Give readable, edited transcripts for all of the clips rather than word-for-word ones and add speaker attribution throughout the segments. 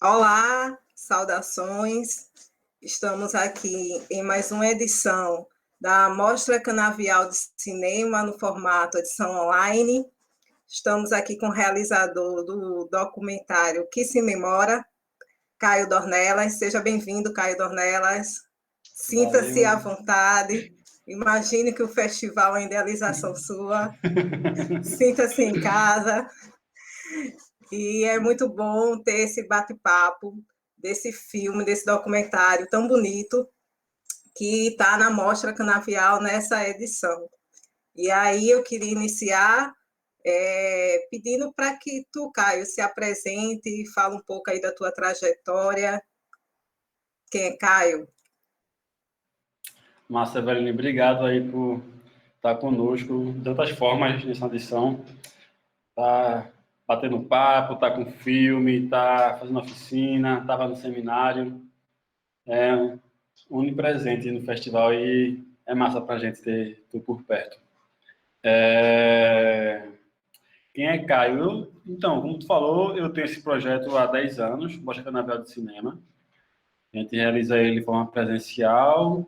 Speaker 1: Olá, saudações. Estamos aqui em mais uma edição da Mostra Canavial de Cinema no formato edição online. Estamos aqui com o realizador do documentário Que Se Memora, Caio Dornelas. Seja bem-vindo, Caio Dornelas. Sinta-se à vontade. Imagine que o festival é uma idealização sua. Sinta-se em casa. E é muito bom ter esse bate-papo desse filme, desse documentário tão bonito que está na Mostra Canavial nessa edição. E aí eu queria iniciar pedindo para que tu, Caio, se apresente e fale um pouco aí da tua trajetória. Quem é Caio?
Speaker 2: Massa, Eveline, obrigado aí por estar conosco de tantas formas nessa edição. Tá batendo papo, tá com filme, tá fazendo oficina, estava no seminário. É onipresente no festival e é massa para a gente ter tu por perto. Quem é Caio? Então, como tu falou, eu tenho esse projeto há 10 anos, Mostra Canavial de Cinema. A gente realiza ele de forma presencial.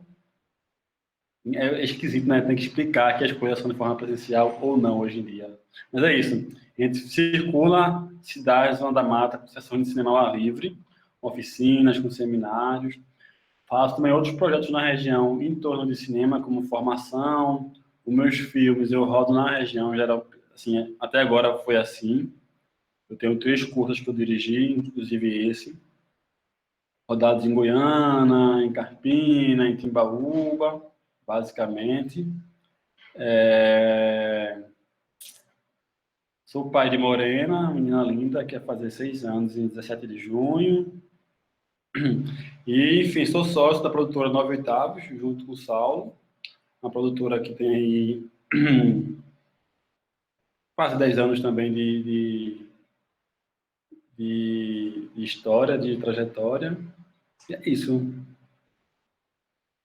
Speaker 2: É esquisito, né? Tem que explicar que as coisas são de forma presencial ou não hoje em dia. Mas é isso. A gente circula cidades, Zona da Mata, com sessões de cinema ao ar livre, oficinas, com seminários. Faço também outros projetos na região em torno de cinema, como formação. Os meus filmes eu rodo na região, geral, assim, até agora foi assim. Eu tenho 3 curtas que eu dirigi, inclusive esse. Rodados em Goiânia, em Carpina, em Timbaúba, basicamente. Sou pai de Morena, menina linda, que vai fazer 6 anos em 17 de junho. E, enfim, sou sócio da produtora 9 Oitavos, junto com o Saulo, uma produtora que tem aí quase 10 anos também de história, de trajetória. E é isso,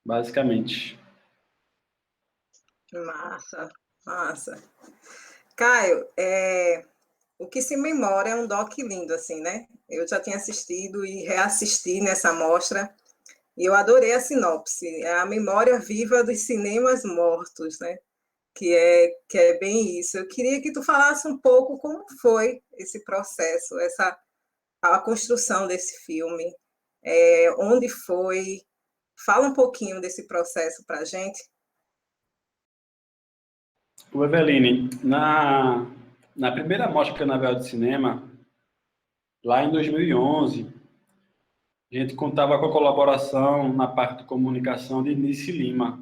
Speaker 2: basicamente.
Speaker 1: Massa, massa. Caio, o Que Se Memora é um doc lindo, assim, né? Eu já tinha assistido e reassisti nessa mostra, e eu adorei a sinopse. É a memória viva dos cinemas mortos, né? Que é bem isso. Eu queria que tu falasse um pouco como foi esse processo, a construção desse filme, onde foi. Fala um pouquinho desse processo para a gente.
Speaker 2: O Eveline, na primeira mostra Canavial de Cinema, lá em 2011, a gente contava com a colaboração na parte de comunicação de Nice Lima,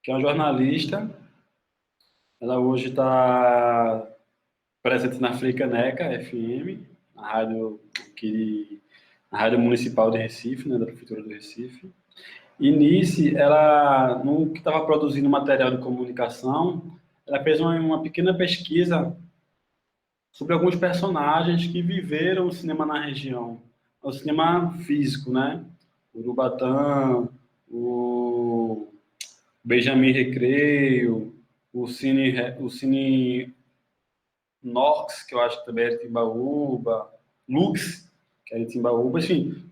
Speaker 2: que é uma jornalista. Ela hoje está presente na Freicaneca FM, na rádio municipal de Recife, né, da prefeitura do Recife. E Nice, ela, no que estava produzindo material de comunicação, ela fez uma pequena pesquisa sobre alguns personagens que viveram o cinema na região, o cinema físico, né? O Urubatã, o Benjamin Recreio, o Cine Nox, que eu acho que também é de Timbaúba, Lux, que é de Timbaúba, enfim,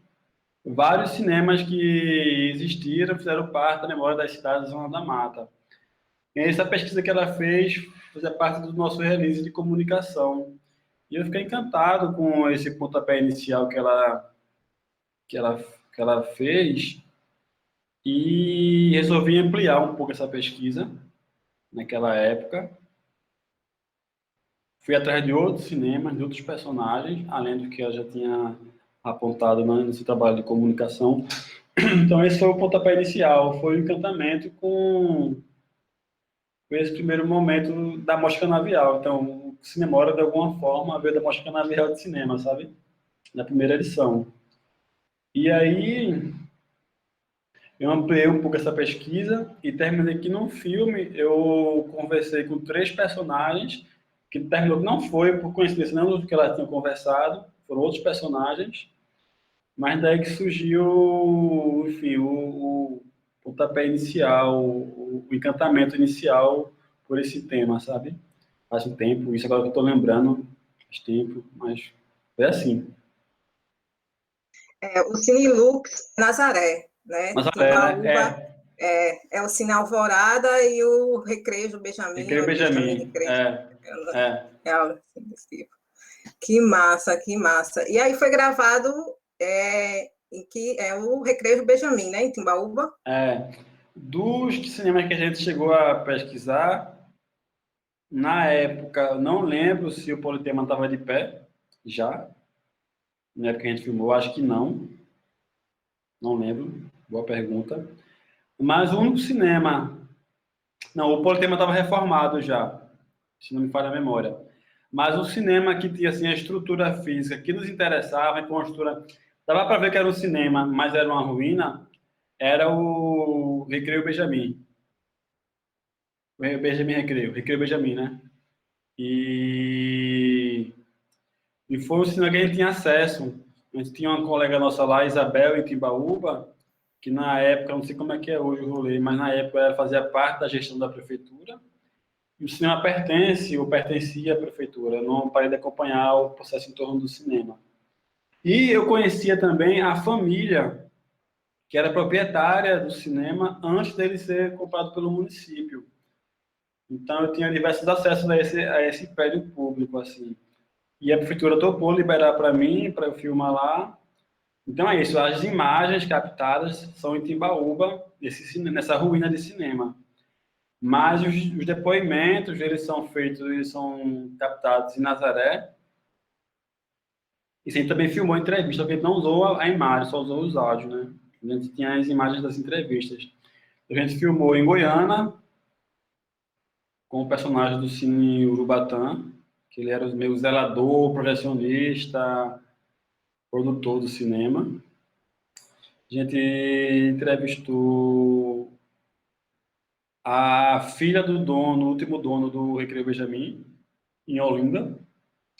Speaker 2: vários cinemas que existiram fizeram parte da memória das cidades da Zona da Mata. E essa pesquisa que ela fez fazia parte do nosso release de comunicação. E eu fiquei encantado com esse pontapé inicial que ela, que ela fez e resolvi ampliar um pouco essa pesquisa naquela época. Fui atrás de outros cinemas, de outros personagens, além do que eu já tinha apontado nesse trabalho de comunicação. Então, esse foi o pontapé inicial, foi o encantamento com esse primeiro momento da Mostra Canavial. Então, o Cinemora, de alguma forma, veio da Mostra Canavial de Cinema, sabe? Na primeira edição. E aí, eu ampliei um pouco essa pesquisa e terminei que no filme eu conversei com 3 personagens, que terminou que não foi por coincidência, não do que elas tinham conversado, foram outros personagens, mas daí que surgiu, enfim, o pontapé inicial, o encantamento inicial por esse tema, sabe? Faz um tempo, isso agora que eu estou lembrando, faz tempo, mas foi assim.
Speaker 1: O Cine Lux Nazaré, né?
Speaker 2: Nazaré, né?
Speaker 1: Timbaúba é o Cine Alvorada e o Recreio do Benjamin,
Speaker 2: Recreio
Speaker 1: ou Benjamin
Speaker 2: Benjamin.
Speaker 1: Recreio.
Speaker 2: É.
Speaker 1: É algo assim desse tipo. Que massa, que massa. E aí foi gravado em que é o Recreio do Benjamin, né? Em Timbaúba.
Speaker 2: Dos cinemas que a gente chegou a pesquisar, na época, não lembro se o Politeama estava de pé, já. Na época que a gente filmou, acho que não. Não lembro. Boa pergunta. Mas o único cinema... Não, o Politeama estava reformado já, se não me falha a memória. Mas o cinema que tinha assim, a estrutura física que nos interessava, a construtora... Dava para ver que era um cinema, mas era uma ruína, era o Recreio Benjamin. O Benjamin Recreio Benjamin, né? E foi um cinema que a gente tinha acesso. A gente tinha uma colega nossa lá, Isabel, em Timbaúba, que na época, não sei como é que é hoje o rolê, mas na época ela fazia parte da gestão da prefeitura. E o cinema pertence ou pertencia à prefeitura. Eu não parei de acompanhar o processo em torno do cinema. E eu conhecia também a família que era proprietária do cinema antes dele ser comprado pelo município. Então eu tinha diversos acessos a esse prédio público, assim. E a prefeitura topou liberar para mim, para eu filmar lá. Então é isso, as imagens captadas são em Timbaúba, nessa ruína de cinema. Mas os depoimentos, eles são captados em Nazaré. E a gente também filmou a entrevista, porque a gente não usou a imagem, só usou os áudios, né? A gente tinha as imagens das entrevistas. A gente filmou em Goiânia, com o personagem do Cine Urubatã, que ele era o meu zelador, projecionista, produtor do cinema. A gente entrevistou a filha do dono, o último dono do Recreio Benjamin, em Olinda.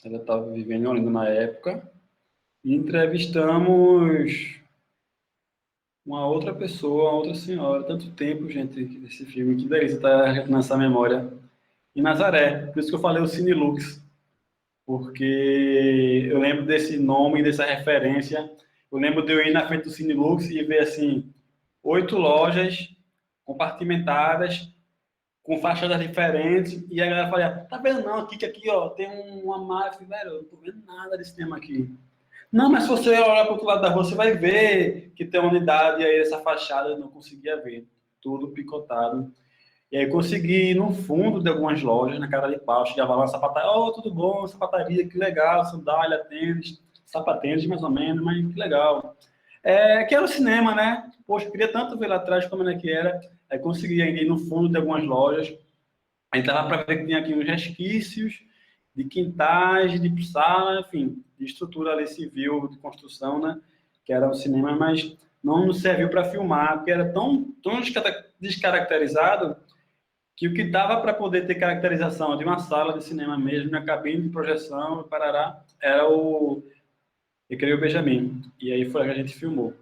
Speaker 2: Ela estava vivendo em Olinda na época. E entrevistamos uma outra pessoa, uma outra senhora. Tanto tempo, gente, desse filme. Que delícia estar nessa memória. Em Nazaré. Por isso que eu falei o Cine Lux. Porque eu lembro desse nome, dessa referência. Eu lembro de eu ir na frente do Cine Lux e ver, assim, 8 lojas compartimentadas, com fachadas diferentes, e a galera fala, tá vendo não, aqui, ó, tem uma máfia, velho, eu não tô vendo nada desse tema aqui. Não, mas se você olhar para o outro lado da rua, você vai ver que tem uma unidade, e aí essa fachada eu não conseguia ver, tudo picotado. E aí consegui ir no fundo de algumas lojas, na cara de pau, chegava lá, sapataria, tudo bom, sapataria, que legal, sandália, tênis, sapatênis mais ou menos, mas que legal. Que era o cinema, né? Poxa, queria tanto ver lá atrás como é que era. Aí consegui ir no fundo de algumas lojas. Aí dava para ver que tinha aqui uns resquícios de quintais, de sala, enfim, de estrutura ali civil, de construção, né? Que era o cinema, mas não nos serviu para filmar, porque era tão descaracterizado que o que dava para poder ter caracterização de uma sala de cinema mesmo, na cabine de projeção, parará, era o Recreio Benjamin. E aí foi que a gente filmou.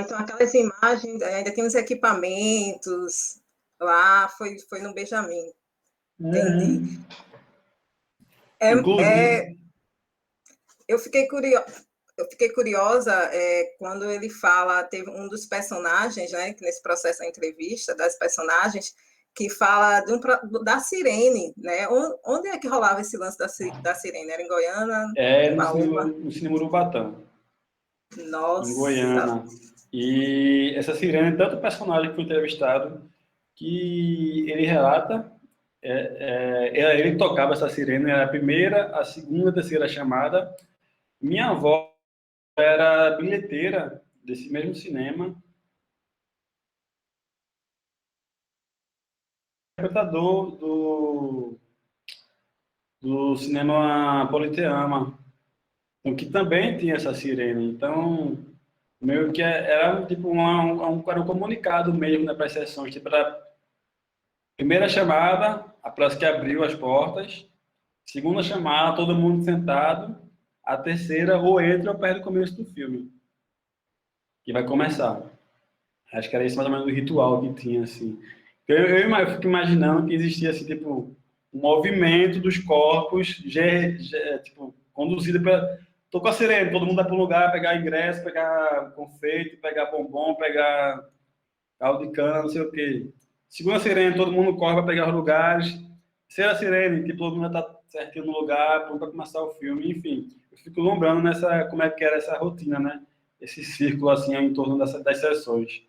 Speaker 1: Então aquelas imagens, ainda tem os equipamentos lá, foi no Benjamin. Entendi.
Speaker 2: Inclusive...
Speaker 1: Eu fiquei curiosa quando ele fala, teve um dos personagens, né, nesse processo da entrevista, das personagens, que fala da sirene, né? Onde é que rolava esse lance da sirene? Era em Goiânia?
Speaker 2: No Cine Urubatã.
Speaker 1: Nossa!
Speaker 2: Em Goiânia. E essa sirene, tanto o personagem que foi entrevistado, que ele relata, ele tocava essa sirene, era a primeira, a segunda, a terceira chamada. Minha avó era bilheteira desse mesmo cinema, interpretador do cinema Politeama, então, que também tinha essa sirene. Então, meio que era tipo era um comunicado mesmo, né, para as sessões. Tipo, a primeira chamada, a praça que abriu as portas. Segunda chamada, todo mundo sentado. A terceira, ou entra ou perde o começo do filme, que vai começar. Acho que era esse mais ou menos o ritual que tinha, assim. Eu fico imaginando que existia, assim, tipo, um movimento dos corpos, tipo, conduzido tô com a sirene, todo mundo vai para um lugar, pegar ingresso, pegar confeito, pegar bombom, pegar caldo de cana, não sei o quê. Segunda sirene, todo mundo corre para pegar os lugares. Terceira sirene, que todo mundo já tá certinho no lugar, pronto para começar o filme, enfim. Eu fico lembrando como é que era essa rotina, né? Esse círculo, assim, em torno das sessões.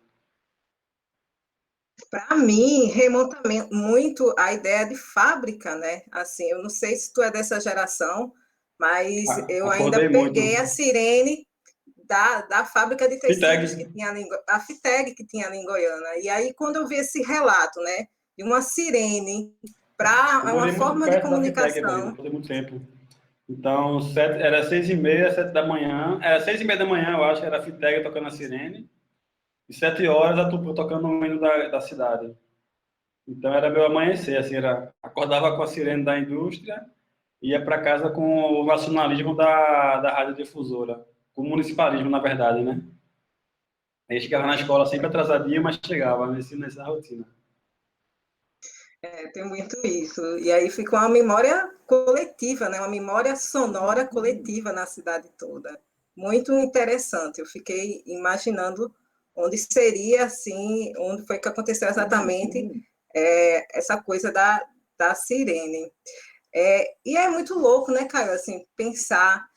Speaker 1: Para mim, remonta muito a ideia de fábrica, né? Assim, eu não sei se tu é dessa geração, mas eu ainda
Speaker 2: Acordei muito.
Speaker 1: peguei a sirene da fábrica de tecidos
Speaker 2: Fiteg.
Speaker 1: que tinha ali, a Fiteg que tinha ali em Goiânia. E aí, quando eu vi esse relato, né, de uma sirene
Speaker 2: Eu
Speaker 1: para uma
Speaker 2: morei muito
Speaker 1: forma de
Speaker 2: perto da Fiteg, Evelina,
Speaker 1: comunicação.
Speaker 2: por muito tempo. Então, era 6h30, 7 da manhã. Era 6h30 da manhã, eu acho, era a Fiteg tocando a sirene. E 7 horas a Tupi tocando o hino da cidade. Então, era meu amanhecer, assim, acordava com a sirene da indústria, ia para casa com o nacionalismo da radiodifusora. Com o municipalismo, na verdade, né? Aí chegava na escola sempre atrasadinho, mas chegava nessa rotina.
Speaker 1: Tem muito isso. E aí fica uma memória coletiva, né? Uma memória sonora coletiva na cidade toda. Muito interessante. Eu fiquei imaginando onde seria, assim, onde foi que aconteceu exatamente essa coisa da sirene. E é muito louco, né, Caio, assim, pensar.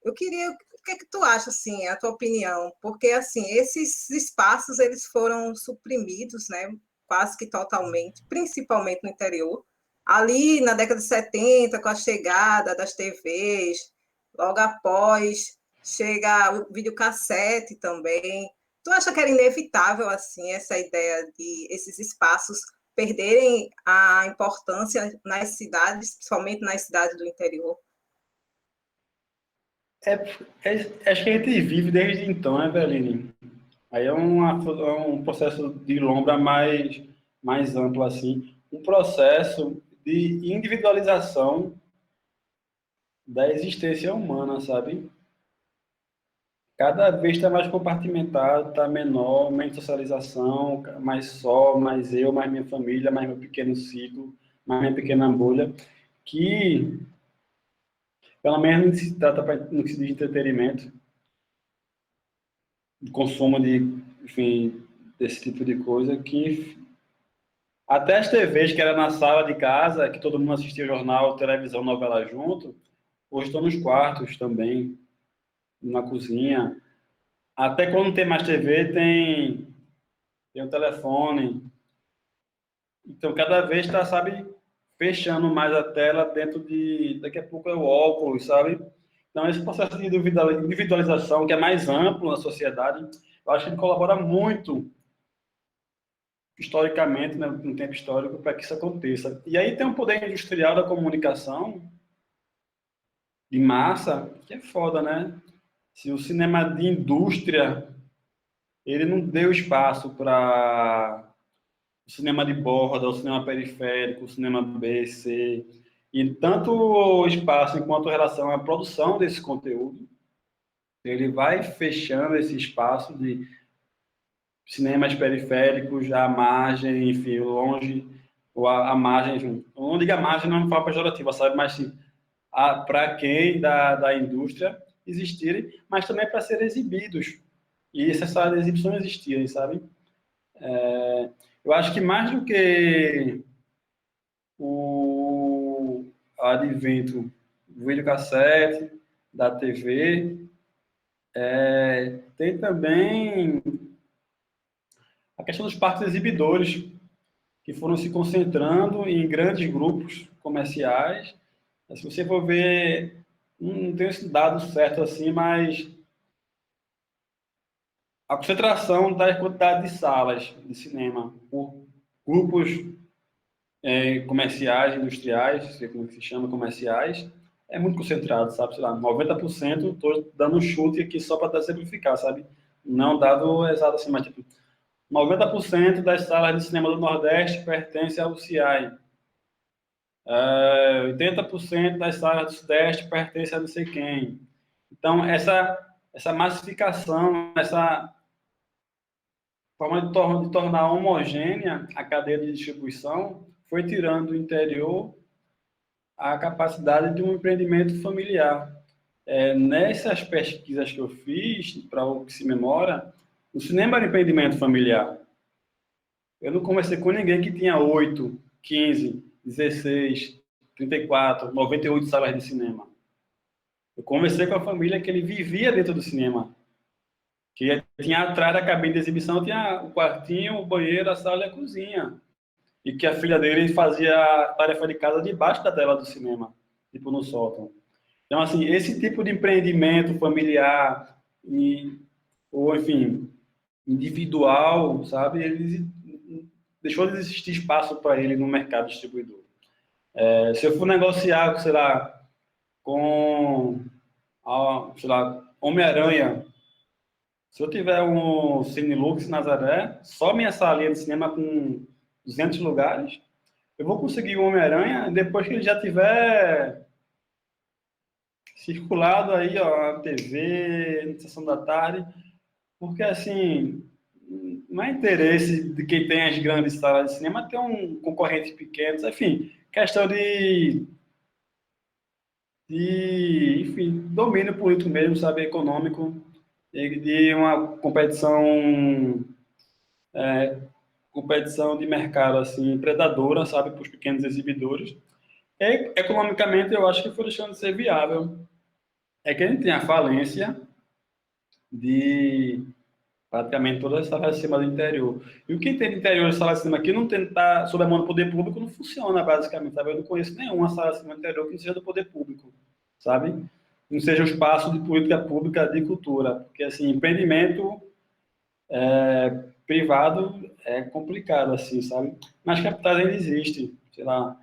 Speaker 1: Eu queria, o que é que tu acha, assim, a tua opinião? Porque, assim, esses espaços, eles foram suprimidos, né, quase que totalmente, principalmente no interior. Ali, na década de 70, com a chegada das TVs, logo após, chega o videocassete também. Tu acha que era inevitável, assim, essa ideia de esses espaços perderem a importância nas cidades, principalmente nas cidades do interior?
Speaker 2: Acho que a gente vive desde então, né, Eveline? Aí é um processo de lombra mais amplo, assim. Um processo de individualização da existência humana, sabe? Cada vez está mais compartimentado, está menor, menos socialização, mais só, mais eu, mais minha família, mais meu pequeno ciclo, mais minha pequena bolha, que, pelo menos, não se trata no que se diz de entretenimento, de consumo de, enfim, desse tipo de coisa, que até as TVs que era na sala de casa, que todo mundo assistia jornal, televisão, novela junto, hoje estão nos quartos também, na cozinha. Até quando não tem mais TV, tem o telefone. Então, cada vez está, sabe, fechando mais a tela dentro de... Daqui a pouco é o óculos, sabe? Então, esse processo de individualização, que é mais amplo na sociedade, eu acho que ele colabora muito historicamente, né, no tempo histórico, para que isso aconteça. E aí tem um poder industrial da comunicação de massa, que é foda, né? Se o cinema de indústria, ele não deu espaço para o cinema de borda, o cinema periférico, o cinema B, C, e tanto o espaço enquanto relação à produção desse conteúdo, ele vai fechando esse espaço de cinemas periféricos, à margem, enfim, longe, ou à margem, enfim, eu não digo a margem, não é uma forma pejorativa, sabe, mas sim, para quem da indústria existirem, mas também para serem exibidos, e essas exibições existirem, sabe? Eu acho que mais do que o advento do videocassete, da TV, tem também a questão dos parques exibidores, que foram se concentrando em grandes grupos comerciais. Se você for ver, não tenho esse dado certo assim, mas a concentração da quantidade de salas de cinema por grupos comerciais, industriais, não sei como se chama, comerciais, é muito concentrado, sabe? Sei lá, 90%, estou dando um chute aqui só para exemplificar, sabe? Não dado exato assim, mas tipo, 90% das salas de cinema do Nordeste pertencem ao CIAI. 80% das salas do Sudeste pertencem a não sei quem. Então, essa massificação, essa forma de tornar homogênea a cadeia de distribuição foi tirando do interior a capacidade de um empreendimento familiar. Nessas pesquisas que eu fiz, para o que se memora, o cinema era empreendimento familiar. Eu não conversei com ninguém que tinha 8, 15, 16, 34, 98 salas de cinema. Eu conversei com a família que ele vivia dentro do cinema. Que tinha atrás da cabine de exibição, tinha o quartinho, o banheiro, a sala e a cozinha. E que a filha dele fazia a tarefa de casa debaixo da tela do cinema, tipo no sótão. Então, assim, esse tipo de empreendimento familiar, ou, enfim, individual, sabe, ele deixou de existir espaço para ele no mercado distribuidor. Se eu for negociar, sei lá, com, sei lá, Homem-Aranha, se eu tiver um Cinelux Nazaré, só minha salinha de cinema com 200 lugares, eu vou conseguir o Homem-Aranha depois que ele já tiver circulado aí, ó, na TV, na sessão da tarde, porque, assim, não é interesse de quem tem as grandes salas de cinema ter um concorrente pequeno, enfim, questão enfim, domínio político mesmo, sabe, econômico, de uma competição de mercado, assim, predadora, sabe, para os pequenos exibidores. E, economicamente, eu acho que foi deixando de ser viável. É que a gente tem a falência de praticamente todas as salas de cinema do interior. E o que tem de interior de sala de cinema que não tentar sob a mão do poder público não funciona, basicamente, sabe? Eu não conheço nenhuma sala de cinema do interior que não seja do poder público, sabe? Não seja um espaço de política pública de cultura, porque, assim, empreendimento privado é complicado, assim, sabe? Nas capitais ainda existe, sei lá,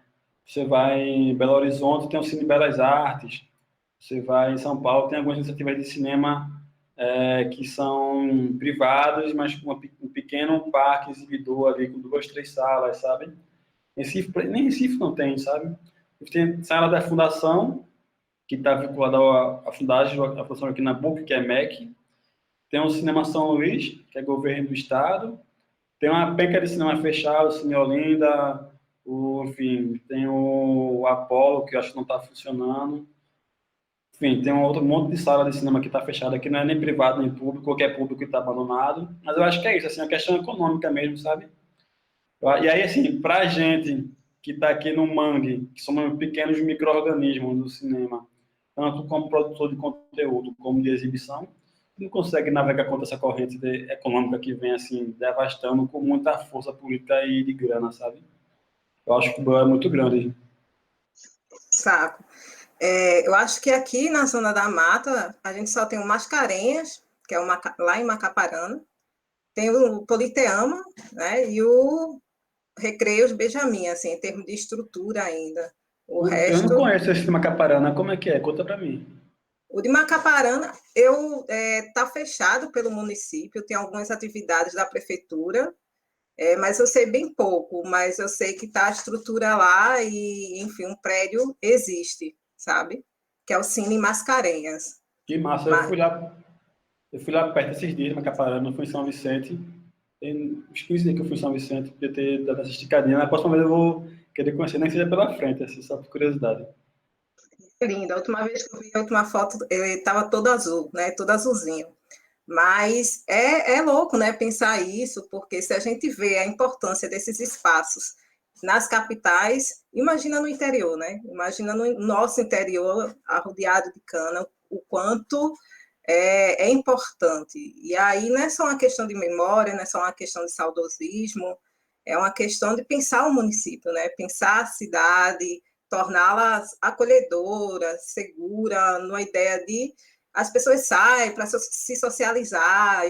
Speaker 2: você vai em Belo Horizonte, tem o Cine Belas Artes, você vai em São Paulo, tem algumas iniciativas de cinema que são privados, mas com um pequeno parque exibidor ali, com 2, 3 salas, sabe? Recife, nem Recife não tem, sabe? Tem sala da Fundação, que está vinculada à Fundação aqui na PUC, que é MEC. Tem o Cinema São Luís, que é governo do estado. Tem uma penca de cinema fechado, o Cine Olinda, enfim, tem o Apollo, que eu acho que não está funcionando. Enfim, tem um outro monte de sala de cinema que está fechada, que não é nem privado nem público, qualquer público que está abandonado. Mas eu acho que é isso, assim, é uma questão econômica mesmo, sabe? E aí, assim, para a gente que está aqui no Mangue, que somos pequenos micro-organismos do cinema, tanto como produtor de conteúdo como de exibição, não consegue navegar contra essa corrente econômica que vem, assim, devastando com muita força política e de grana, sabe? Eu acho que o BO é muito grande.
Speaker 1: Saco. Eu acho que aqui na Zona da Mata, a gente só tem o Mascarenhas, que é lá em Macaparana, tem o Politeama, né, e o Recreios Benjamin, assim, em termos de estrutura ainda. O
Speaker 2: Eu não
Speaker 1: resto...
Speaker 2: conheço esse Macaparana, como é que é? Conta para mim.
Speaker 1: O de Macaparana tá fechado pelo município, tem algumas atividades da prefeitura, mas eu sei bem pouco, mas eu sei que está a estrutura lá e, enfim, um prédio existe, sabe? Que é o Cine Mascarenhas.
Speaker 2: Que massa,
Speaker 1: Mas,
Speaker 2: eu fui lá perto esses dias, Macaparana, fui em São Vicente. Tem uns 15 dias que eu fui em São Vicente, podia ter dado essa esticadinha. Na próxima vez eu vou querer conhecer, nem que seja pela frente, assim, só por curiosidade.
Speaker 1: linda, a última vez que eu vi a última foto, ele estava todo azul, né? Todo azulzinho. Mas é louco, né, pensar isso, porque se a gente vê a importância desses espaços nas capitais, imagina no interior, né? Imagina no nosso interior, arrodeado de cana, o quanto é importante. E aí não é só uma questão de memória, não é só uma questão de saudosismo, é uma questão de pensar o município, né? Pensar a cidade, torná-la acolhedora, segura, numa ideia de as pessoas saem para se socializar,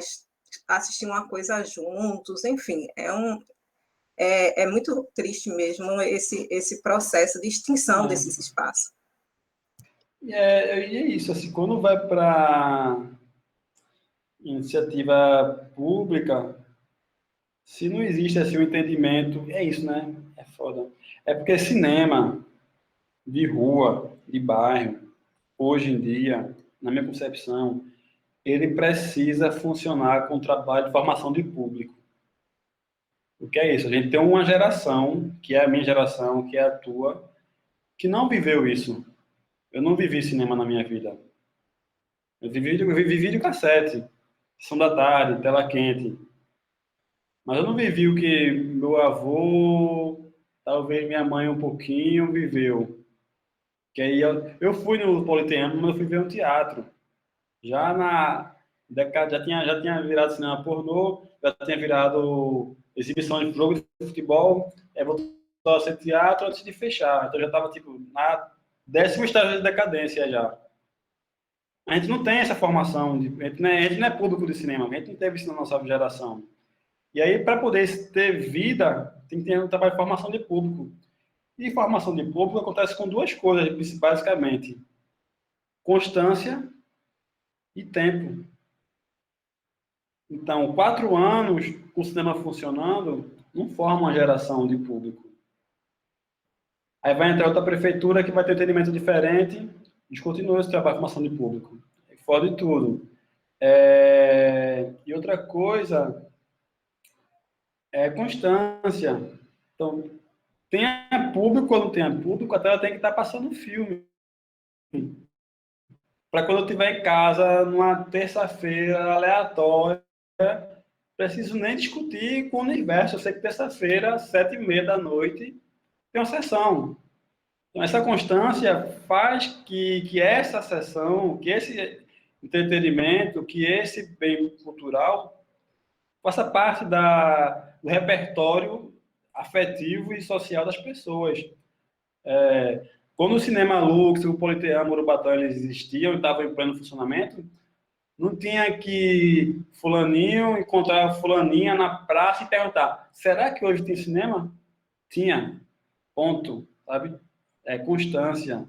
Speaker 1: assistir uma coisa juntos, enfim, é muito triste mesmo esse processo de extinção desses espaços.
Speaker 2: E é isso, assim, quando vai para iniciativa pública, se não existe assim um entendimento, é isso, né? É foda. É porque cinema de rua, de bairro, hoje em dia, na minha concepção, ele precisa funcionar com o trabalho de formação de público. O que é isso? A gente tem uma geração, que é a minha geração, que é a tua, que não viveu isso. Eu não vivi cinema na minha vida. Eu vi videocassete, Sessão da Tarde, Tela Quente. Mas eu não vivi o que meu avô, talvez minha mãe um pouquinho, viveu. Que aí eu fui no Politeama, mas eu fui ver um teatro. Já na década, já tinha virado cinema pornô, já tinha virado exibição de jogo de futebol, voltou a ser teatro antes de fechar. Então já estava tipo na 10º estágio de decadência já. A gente não tem essa formação, a gente não é público de cinema, a gente não teve isso na nossa geração. E aí, para poder ter vida, tem que ter um trabalho de formação de público. E formação de público acontece com duas coisas, basicamente: constância e tempo. Então, 4 anos com o cinema funcionando não forma uma geração de público. Aí vai entrar outra prefeitura que vai ter um entendimento diferente, descontinua esse trabalho de formação de público. Fora de tudo. E outra coisa é constância. Então, tenha público ou não tenha público, até ela tem que estar passando filme. Para quando eu estiver em casa, numa terça-feira aleatória, preciso nem discutir com o universo. Eu sei que terça-feira, 7h30 da noite, tem uma sessão. Então, essa constância faz que essa sessão, que esse entretenimento, que esse bem cultural faça parte do repertório afetivo e social das pessoas. Quando o Cinema Lux, o Politeama, o Urubatão, eles existiam e estavam em pleno funcionamento, não tinha que fulaninho encontrar fulaninha na praça e perguntar: será que hoje tem cinema? Tinha. Ponto. Sabe? Constância.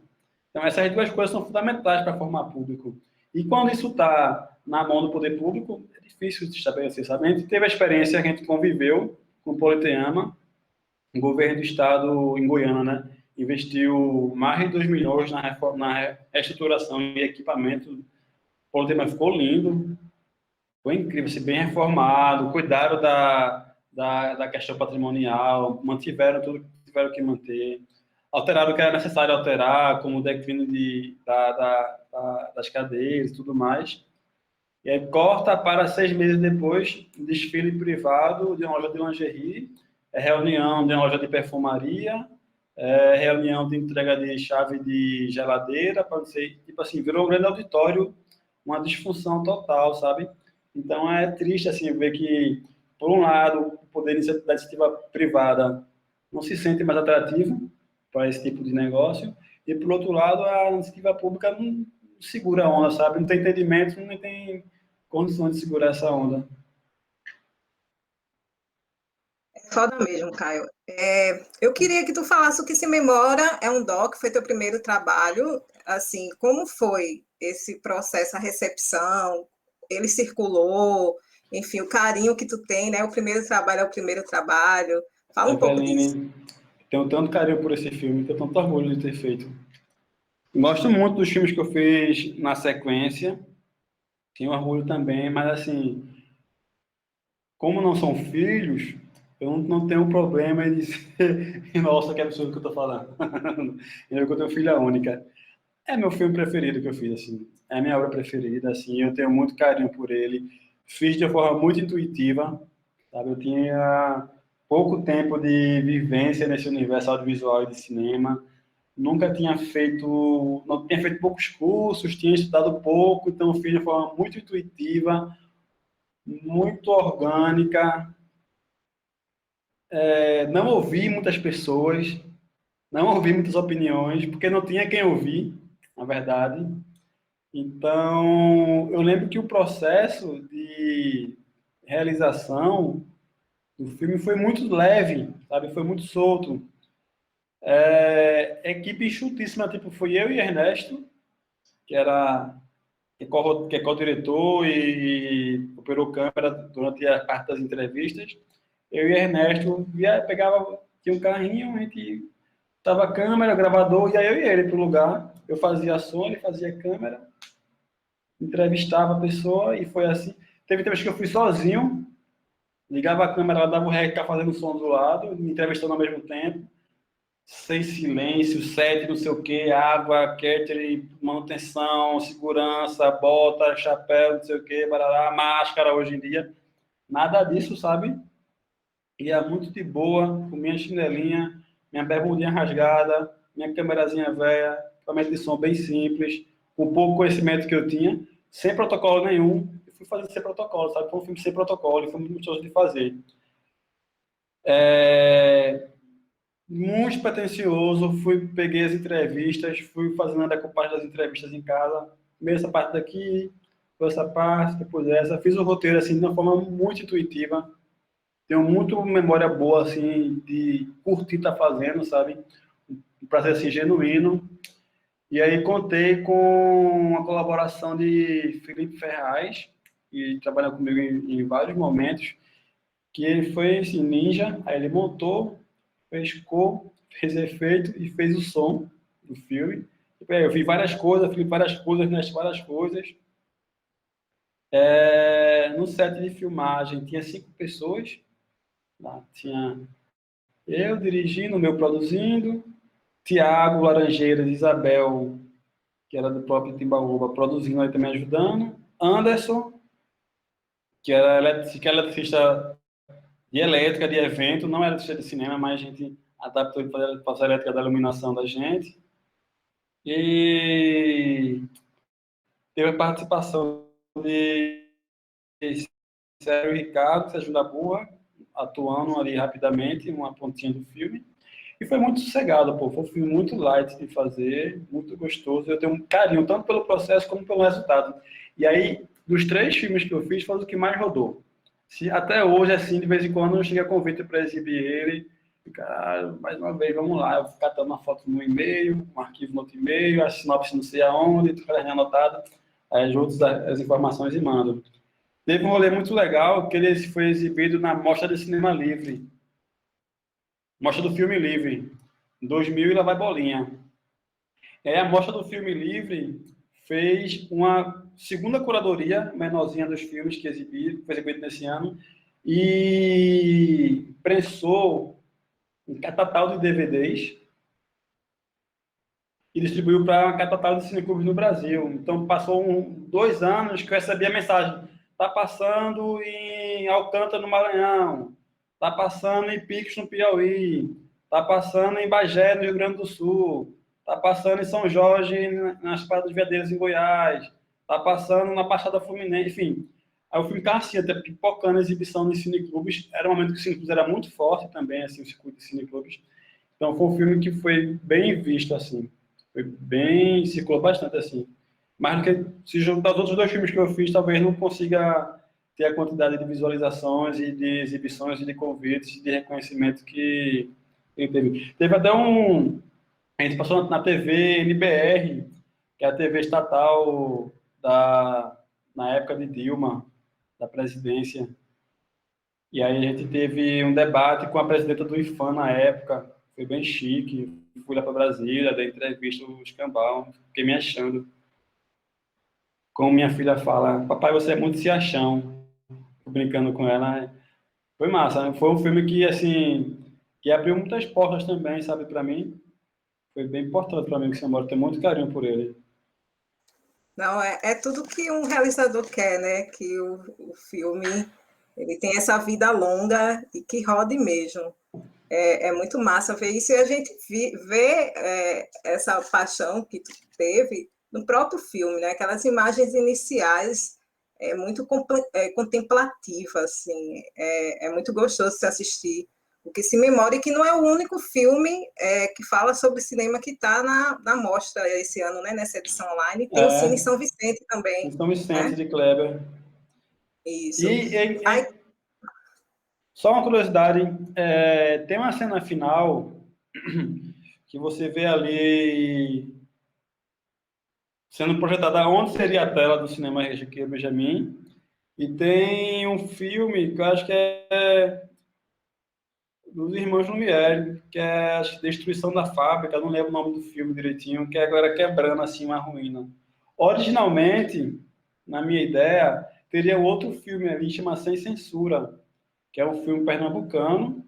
Speaker 2: Então, essas duas coisas são fundamentais para formar público. E quando isso está na mão do poder público, é difícil de estabelecer, sabe? A gente teve a experiência, a gente conviveu com o Politeama, o governo do estado em Goiânia, né? Investiu mais de 2 milhões na reestruturação e equipamento. O Politeama ficou lindo, foi incrível, assim, bem reformado, cuidaram da questão patrimonial, mantiveram tudo que tiveram que manter, alteraram o que era necessário alterar, como o declínio das cadeias e tudo mais. E aí corta para 6 meses depois, desfile privado de uma loja de lingerie, reunião de uma loja de perfumaria, reunião de entrega de chave de geladeira, para ser, tipo assim, virou um grande auditório, uma disfunção total, sabe? Então é triste assim ver que, por um lado, o poder da iniciativa privada não se sente mais atrativo para esse tipo de negócio, e por outro lado, a iniciativa pública não segura a onda, sabe? Não tem entendimento, não tem condições de segurar essa onda.
Speaker 1: Foda mesmo, Caio. Eu queria que tu falasse o que se memora é um doc, foi teu primeiro trabalho, assim, como foi esse processo, a recepção, ele circulou, enfim, o carinho que tu tem, né? O primeiro trabalho é o primeiro trabalho. Fala um pouco disso.
Speaker 2: Eveline, tenho tanto carinho por esse filme, tenho tanto orgulho de ter feito. Gosto muito dos filmes que eu fiz na sequência, tenho orgulho também, mas assim, como não são filhos, eu não tenho problema em dizer, nossa, que absurdo que eu tô falando. Eu que eu tenho filha única. É meu filme preferido que eu fiz, assim. É a minha obra preferida, assim. Eu tenho muito carinho por ele. Fiz de uma forma muito intuitiva, sabe? Eu tinha pouco tempo de vivência nesse universo audiovisual e de cinema. Nunca tinha feito, não tinha feito poucos cursos, tinha estudado pouco, então fiz de uma forma muito intuitiva, muito orgânica. Não ouvi muitas pessoas, não ouvi muitas opiniões, porque não tinha quem ouvir, na verdade. Então, eu lembro que o processo de realização do filme foi muito leve, sabe? Foi muito solto. Equipe enxutíssima, tipo, foi eu e Ernesto, que é co-diretor e operou câmera durante a parte das entrevistas. Eu e Ernesto tinha um carrinho, a gente tava a câmera, gravador, e aí eu e ele pro lugar. Eu fazia som, ele fazia câmera, entrevistava a pessoa e foi assim. Teve vez que eu fui sozinho, ligava a câmera, ela dava o rec, ficava fazendo som do lado, me entrevistando ao mesmo tempo. 6 silêncio, 7 não sei o que, água, kettle, manutenção, segurança, bota, chapéu, não sei o que, barará, máscara hoje em dia. Nada disso, sabe? Ia muito de boa, com minha chinelinha, minha bermudinha rasgada, minha câmerazinha velha, equipamento de som bem simples, com pouco conhecimento que eu tinha, sem protocolo nenhum. Eu fui fazer sem protocolo, sabe? Foi um filme sem protocolo, foi muito gostoso de fazer. Muito pretencioso, peguei as entrevistas, fui fazendo a decupagem das entrevistas em casa, primeiro essa parte daqui, depois essa parte, depois essa. Fiz o roteiro assim de uma forma muito intuitiva. Tenho muito memória boa assim de curtir estar fazendo, sabe? Um prazer assim genuíno. E aí contei com a colaboração de Felipe Ferraz, que trabalha comigo em vários momentos, que ele foi assim, ninja, aí ele montou, fez cor, fez efeito e fez o som do filme. Eu vi várias coisas, fiz várias coisas, nessas várias coisas. No set de filmagem tinha 5 pessoas, lá tinha eu dirigindo, o meu produzindo, Tiago Laranjeiras, Isabel, que era do próprio Timbaúba, produzindo aí também ajudando, Anderson, que era eletricista de elétrica, de evento, não era eletricista de cinema, mas a gente adaptou ele para fazer a elétrica da iluminação da gente. E teve a participação de Sérgio Ricardo, Sérgio da Boa, atuando ali rapidamente, uma pontinha do filme. E foi muito sossegado, pô. Foi um filme muito light de fazer, muito gostoso. Eu tenho um carinho tanto pelo processo como pelo resultado. E aí, dos 3 filmes que eu fiz, foi o que mais rodou. Até hoje, assim, de vez em quando, eu chego a convite para exibir ele. E, cara, mais uma vez, vamos lá. Eu vou catando uma foto no e-mail, um arquivo no outro e-mail, a sinopse não sei aonde, tudo anotado. Aí, juntos as informações e mando. Teve um rolê muito legal, que ele foi exibido na Mostra de Cinema Livre. Mostra do Filme Livre, 2000 e lá vai bolinha. E aí a Mostra do Filme Livre fez uma segunda curadoria menorzinha dos filmes que foi exibido nesse ano e prensou um catatal de DVDs e distribuiu para uma catatal de cineclubes no Brasil. Então passou 2 anos que eu recebi a mensagem: está passando em Alcântara, no Maranhão, está passando em Piques, no Piauí, está passando em Bagé, no Rio Grande do Sul, está passando em São Jorge, nas Pradas dos Veadeiros, em Goiás, está passando na Baixada Fluminense, enfim. Aí o filme estava assim, até pipocando a exibição nos cineclubes. Era um momento que o cineclubes era muito forte também, assim, o circuito de cineclubes. Então foi um filme que foi bem visto, assim. Foi bem, circulou bastante, assim. Mais do que se juntar os outros 2 filmes que eu fiz, talvez não consiga ter a quantidade de visualizações e de exibições e de convites e de reconhecimento que ele teve. Teve até a gente passou na TV NBR, que é a TV estatal na época de Dilma, da presidência. E aí a gente teve um debate com a presidenta do IFAM na época, foi bem chique. Fui lá para Brasília, dei entrevista no Escambau, fiquei me achando. Como minha filha fala, papai, você é muito se achão. Brincando com ela. Foi massa, né? Foi um filme que, assim, que abriu muitas portas também, sabe, para mim. Foi bem importante para mim, que eu tenho muito carinho por ele.
Speaker 1: Não, é tudo que um realizador quer, né? Que o filme ele tem essa vida longa e que rode mesmo. É muito massa ver isso e a gente vê essa paixão que tu teve no próprio filme, né? Aquelas imagens iniciais muito contemplativa, assim, é muito gostoso se assistir. O que se memora e que não é o único filme que fala sobre cinema que está na mostra esse ano, né? Nessa edição online. Tem o Cine São Vicente também.
Speaker 2: São Vicente,
Speaker 1: né?
Speaker 2: de Kleber.
Speaker 1: Isso.
Speaker 2: Só uma curiosidade, tem uma cena final que você vê ali sendo projetada onde seria a tela do cinema Chiquinho Benjamin, e tem um filme que eu acho que é dos Irmãos Lumière, que é a Destruição da Fábrica, não lembro o nome do filme direitinho, que é agora quebrando assim uma ruína. Originalmente, na minha ideia, teria outro filme ali, chama Sem Censura, que é um filme pernambucano,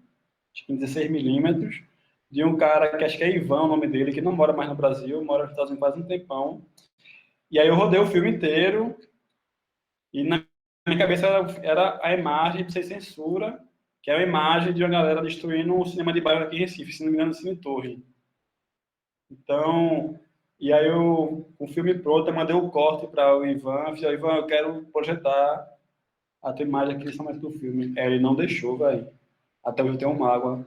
Speaker 2: acho que em 16 milímetros, de um cara que acho que é Ivan, o nome dele, que não mora mais no Brasil, mora nos Estados Unidos faz um tempão. E aí eu rodei o filme inteiro e na minha cabeça era a imagem de Sem Censura, que é a imagem de uma galera destruindo um cinema de bairro aqui em Recife, se não me engano, no Cine Torre. Então, e aí eu, com o filme pronto, eu mandei o corte para o Ivan, falei, Ivan, eu quero projetar a tua imagem aqui nesse momento do filme. Ele não deixou, velho. Até hoje eu tenho mágoa.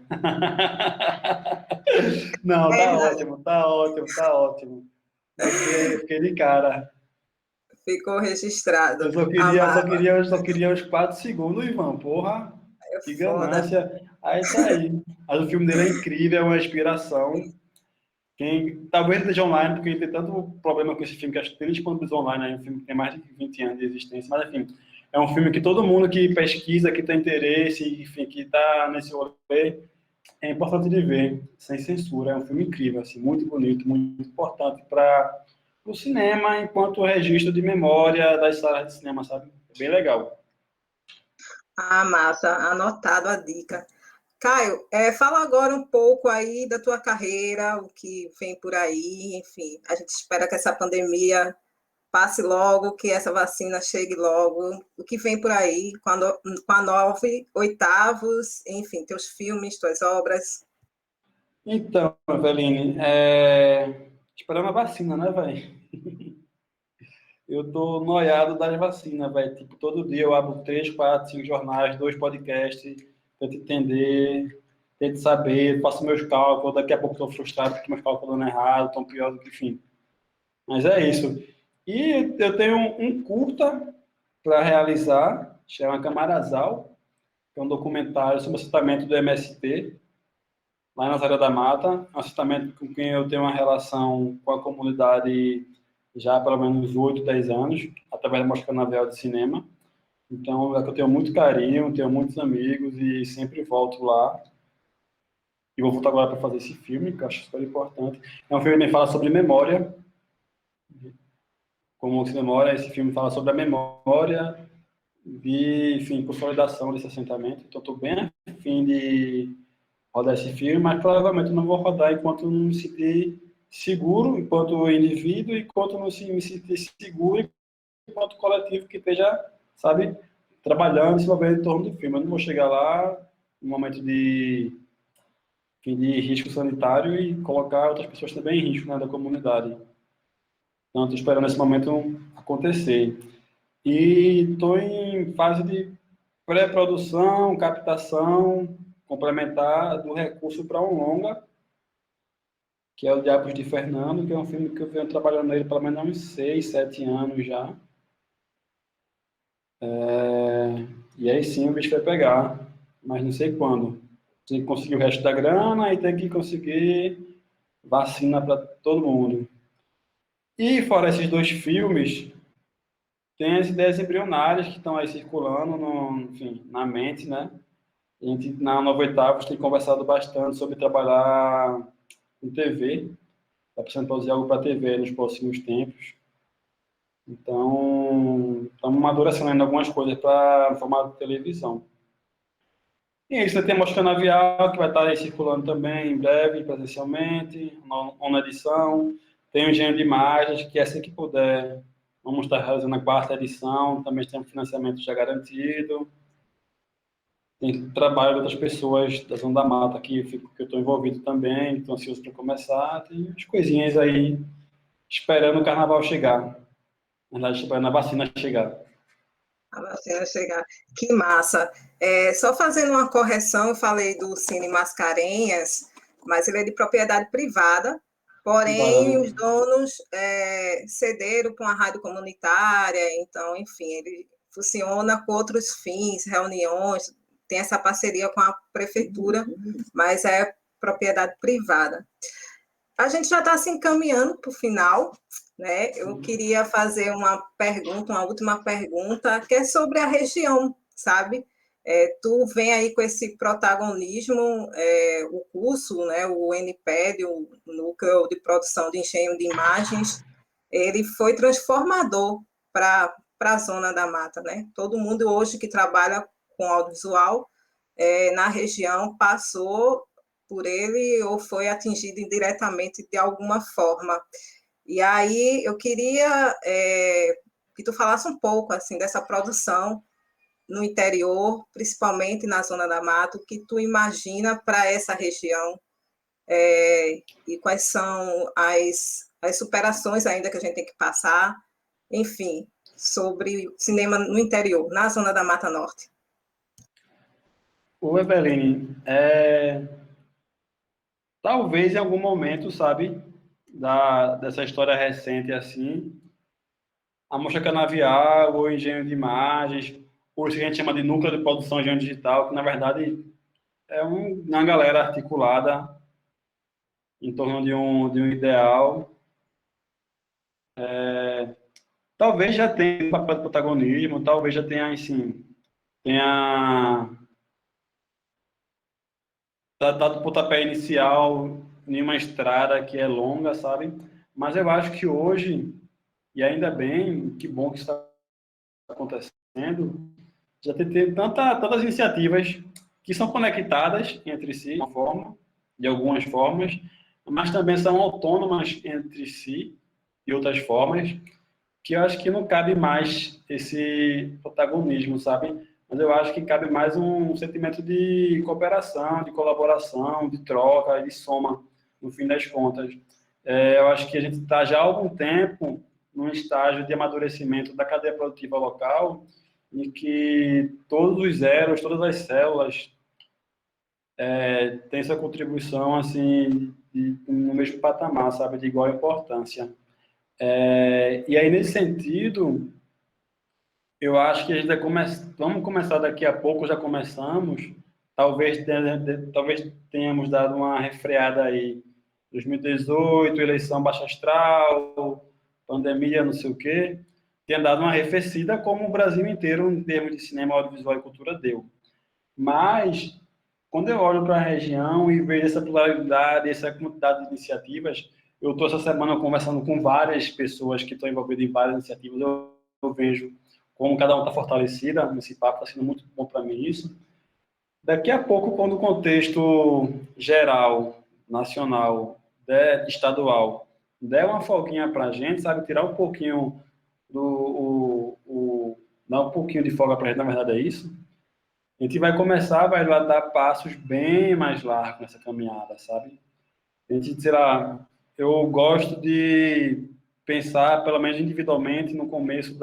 Speaker 2: Não, tá
Speaker 1: Verdade,
Speaker 2: ótimo, tá ótimo, tá ótimo. Eu fiquei de cara.
Speaker 1: ficou
Speaker 2: Eu
Speaker 1: registrado.
Speaker 2: só queria, eu só
Speaker 1: Amava,
Speaker 2: queria, eu só queria os 4 segundos, Ivan. Porra,
Speaker 1: é
Speaker 2: que
Speaker 1: foda.
Speaker 2: ganância. Aí tá aí. Mas o filme dele é incrível, é uma inspiração. Quem, talvez esteja online, porque ele tem tanto problema com esse filme, que acho que tem disponibilizado online, né? Um filme que tem mais de 20 anos de existência, mas enfim, é um filme que todo mundo que pesquisa, que tem interesse, enfim, que está nesse rolê, é importante de ver, sem censura. É um filme incrível, assim, muito bonito, muito importante para o cinema, enquanto registro de memória das salas de cinema, sabe? É bem legal.
Speaker 1: Ah, massa, anotado a dica. Caio, fala agora um pouco aí da tua carreira, o que vem por aí, enfim, a gente espera que essa pandemia passe logo, que essa vacina chegue logo, o que vem por aí com a 9 oitavos, enfim, teus filmes, tuas obras.
Speaker 2: Então, Eveline, esperando a vacina, né, velho? Eu tô noiado das vacinas, velho. Tipo, todo dia eu abro 3, 4, 5 jornais, 2 podcasts, tento entender, tento saber, faço meus cálculos. Daqui a pouco estou frustrado porque meus cálculos estão dando errado, estão pior do que enfim. Mas é isso. E eu tenho um curta para realizar, chama Camarazal, que é um documentário sobre o assentamento do MST, lá na Zara da Mata. Um assentamento com quem eu tenho uma relação com a comunidade já há pelo menos 8, 10 anos, através da Mostra Canavial de Cinema. Então, é que eu tenho muito carinho, tenho muitos amigos e sempre volto lá. E vou voltar agora para fazer esse filme, que eu acho super importante. É um filme que fala sobre memória, como se memória. Esse filme fala sobre a memória e, enfim, consolidação desse assentamento. Então, estou bem a fim de rodar esse filme, mas provavelmente não vou rodar enquanto não me sentir seguro, enquanto indivíduo, enquanto não me sentir seguro, enquanto coletivo que esteja, sabe, trabalhando, se envolvendo em torno do filme. Eu não vou chegar lá no momento de, enfim, de risco sanitário e colocar outras pessoas também em risco, né, da comunidade. Então, estou esperando esse momento acontecer. E estou em fase de pré-produção, captação, complementar do recurso para um longa, que é o Diabos de Fernando, que é um filme que eu venho trabalhando nele pelo menos há uns 6, 7 anos já. E aí sim o bicho vai pegar, mas não sei quando. Tem que conseguir o resto da grana e tem que conseguir vacina para todo mundo. E fora esses 2 filmes, tem as ideias embrionárias que estão aí circulando enfim, na mente, né? A gente, na Nova Oitavos, tem conversado bastante sobre trabalhar com TV. Está precisando produzir algo para TV nos próximos tempos. Então, estamos amadurecendo ainda algumas coisas para formato de televisão. E é isso, né? Tem a Mostra Canavial, que vai estar aí circulando também em breve, presencialmente, na edição. Tem o Engenho de Imagens, que assim que puder, vamos estar realizando a 4ª edição, também tem um financiamento já garantido. Tem trabalho de outras pessoas da Zona da Mata que eu estou envolvido também, estou ansioso para começar. Tem umas coisinhas aí, esperando o carnaval chegar. Na verdade, esperando a vacina chegar.
Speaker 1: A vacina chegar. Que massa. Só fazendo uma correção, eu falei do Cine Mascarenhas, mas ele é de propriedade privada, porém os
Speaker 2: Vale.
Speaker 1: donos cederam para uma rádio comunitária, então, enfim, ele funciona com outros fins, reuniões, tem essa parceria com a prefeitura, mas é propriedade privada. A gente já está se encaminhando para o final, né? Eu queria fazer uma pergunta, uma última pergunta, que é sobre a região, sabe? Tu vem aí com esse protagonismo, o curso, né, o NPED, o Núcleo de Produção de Engenho de Imagens, ele foi transformador para a Zona da Mata, né? Todo mundo hoje que trabalha com audiovisual na região passou por ele ou foi atingido indiretamente de alguma forma. E aí eu queria que tu falasse um pouco assim dessa produção no interior, principalmente na Zona da Mata, o que tu imagina para essa região e quais são as superações ainda que a gente tem que passar, enfim, sobre cinema no interior, na Zona da Mata Norte.
Speaker 2: O Eveline, talvez em algum momento, sabe, dessa história recente assim, a Mostra Canavial, ou Engenho de Imagens, ou isso que a gente chama de Núcleo de Produção Engenho Digital, que na verdade é uma galera articulada em torno de um ideal. Talvez já tenha um papel de protagonismo, talvez já tenha, assim, tenha dado o pontapé inicial em uma estrada que é longa, sabe? Mas eu acho que hoje, e ainda bem, que bom que isso está acontecendo, já tem tantas iniciativas que são conectadas entre si, de algumas formas, mas também são autônomas entre si, de outras formas, que eu acho que não cabe mais esse protagonismo, sabe? Mas eu acho que cabe mais um sentimento de cooperação, de colaboração, de troca, de soma, no fim das contas. Eu acho que a gente está já há algum tempo num estágio de amadurecimento da cadeia produtiva local, em que todos os elos, todas as células têm sua contribuição assim no mesmo patamar, sabe, de igual importância. E aí, nesse sentido, eu acho que a gente vamos começar daqui a pouco, já começamos, talvez tenhamos dado uma refreada aí, 2018, eleição baixa astral, pandemia, não sei o quê, tenha dado uma arrefecida como o Brasil inteiro, em termos de cinema, audiovisual e cultura, deu. Mas, quando eu olho para a região e vejo essa pluralidade, essa quantidade de iniciativas, eu estou essa semana conversando com várias pessoas que estão envolvidas em várias iniciativas, eu vejo como cada um está fortalecida nesse papo, está sendo muito bom para mim isso. Daqui a pouco, quando o contexto geral, nacional, estadual, der uma folguinha para a gente, sabe, tirar um pouquinho dar um pouquinho de folga para a gente, na verdade é isso, a gente vai começar, vai lá dar passos bem mais largos nessa caminhada, sabe? A gente, sei lá, eu gosto de pensar, pelo menos individualmente, no começo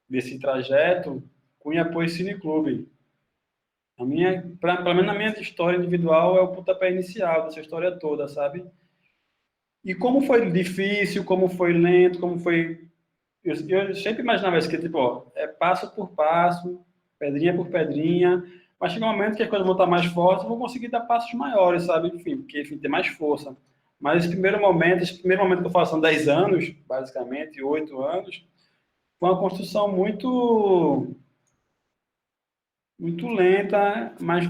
Speaker 2: desse trajeto, com apoio Cineclube. Pelo menos na minha história individual, é o pontapé inicial dessa história toda, sabe? E como foi difícil, como foi lento, como foi... Eu sempre imaginava isso, que tipo, ó, é passo por passo, pedrinha por pedrinha, mas chega um momento que as coisas vão estar mais fortes, eu vou conseguir dar passos maiores, sabe? Enfim, porque, enfim, tem mais força. Mas esse primeiro momento que eu faço são 10 anos, basicamente, 8 anos, foi uma construção muito lenta, mas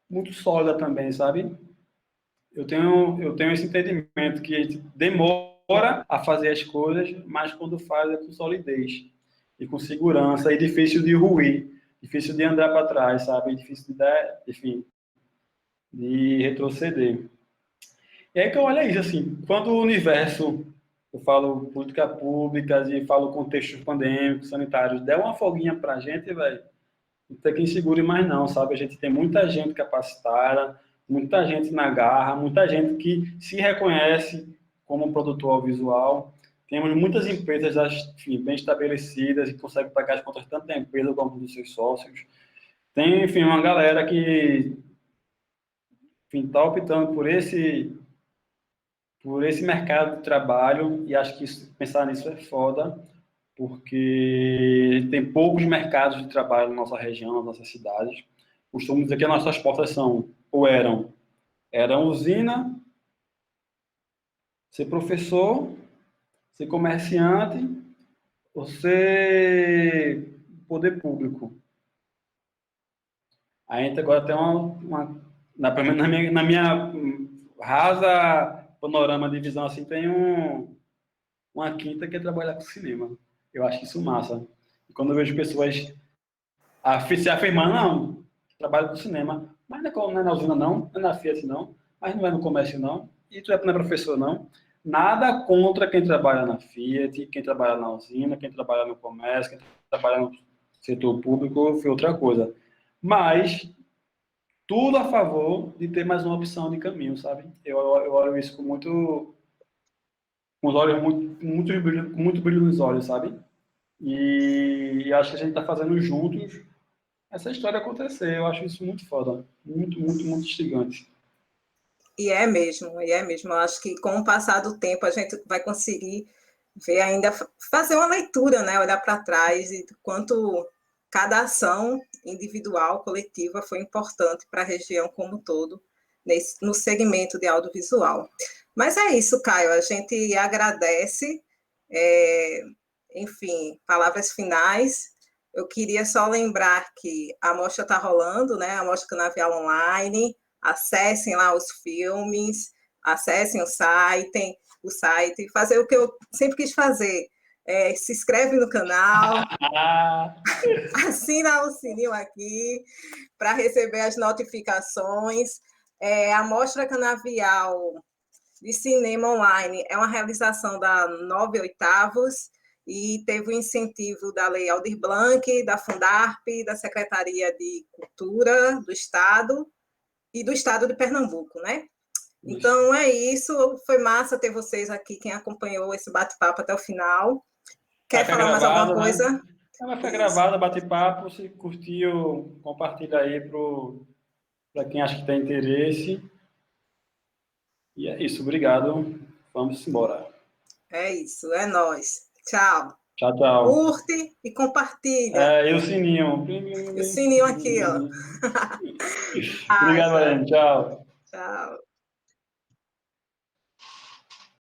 Speaker 2: muito sólida também, sabe? Eu tenho esse entendimento que a gente demora a fazer as coisas, mas quando faz é com solidez e com segurança, e difícil de ruir, difícil de andar para trás, sabe? Difícil de dar, enfim, de retroceder. E aí que eu olho isso, assim, quando o universo, eu falo política pública e falo contextos pandêmicos, sanitários, der uma folguinha para a gente, velho, não tem quem segure mais não, sabe? A gente tem muita gente capacitada, muita gente na garra, muita gente que se reconhece como produtor audiovisual. Temos muitas empresas, enfim, bem estabelecidas e conseguem pagar as contas tanto da empresa como dos seus sócios. Tem, enfim, uma galera que está optando por esse mercado de trabalho, e acho que pensar nisso é foda, porque tem poucos mercados de trabalho na nossa região, nas nossas cidades. Costumo dizer que as nossas portas são, ou eram usina, ser professor, ser comerciante, ou ser poder público. A gente agora tem pelo menos na minha rasa panorama de visão, assim, tem uma quinta que é trabalhar com cinema. Eu acho isso massa. E quando eu vejo pessoas se afirmando, não, trabalho com cinema, Mas não é na usina, não, não é na Fiat, não, mas não é no comércio, não, e tu não é professor, não. Nada contra quem trabalha na Fiat, quem trabalha na usina, quem trabalha no comércio, quem trabalha no setor público, foi outra coisa. Mas tudo a favor de ter mais uma opção de caminho, sabe? Eu olho isso com os olhos muito brilho nos olhos, sabe? E acho que a gente está fazendo juntos essa história acontecer. Eu acho isso muito foda. Muito instigante.
Speaker 1: E é mesmo, e é mesmo. Eu acho que com o passar do tempo a gente vai conseguir ver ainda, fazer uma leitura, né? Olhar para trás e quanto cada ação individual, coletiva, foi importante para a região como um todo, no segmento de audiovisual. Mas é isso, Caio, a gente agradece. Enfim, palavras finais. Eu queria só lembrar que a mostra está rolando, né? A Mostra Canavial Online. Acessem lá os filmes, acessem o site, fazer o que eu sempre quis fazer. Se inscreve no canal, assina o sininho aqui para receber as notificações. A Mostra Canavial de Cinema Online é uma realização da 9 Oitavos e teve o incentivo da Lei Aldir Blanc, da Fundarp, da Secretaria de Cultura do Estado e do Estado de Pernambuco, né? Então é isso, foi massa ter vocês aqui, quem acompanhou esse bate-papo até o final. Quer falar mais alguma coisa?
Speaker 2: Né? Vai ficar gravado, bate-papo, se curtiu, compartilha aí para quem acha que tem interesse. E é isso, obrigado. Vamos embora.
Speaker 1: É isso, é nóis. Tchau.
Speaker 2: Tchau, tchau.
Speaker 1: Curte e compartilha.
Speaker 2: E o sininho.
Speaker 1: E o sininho aqui, ó.
Speaker 2: Obrigado, Valente. Tchau.
Speaker 1: Tchau.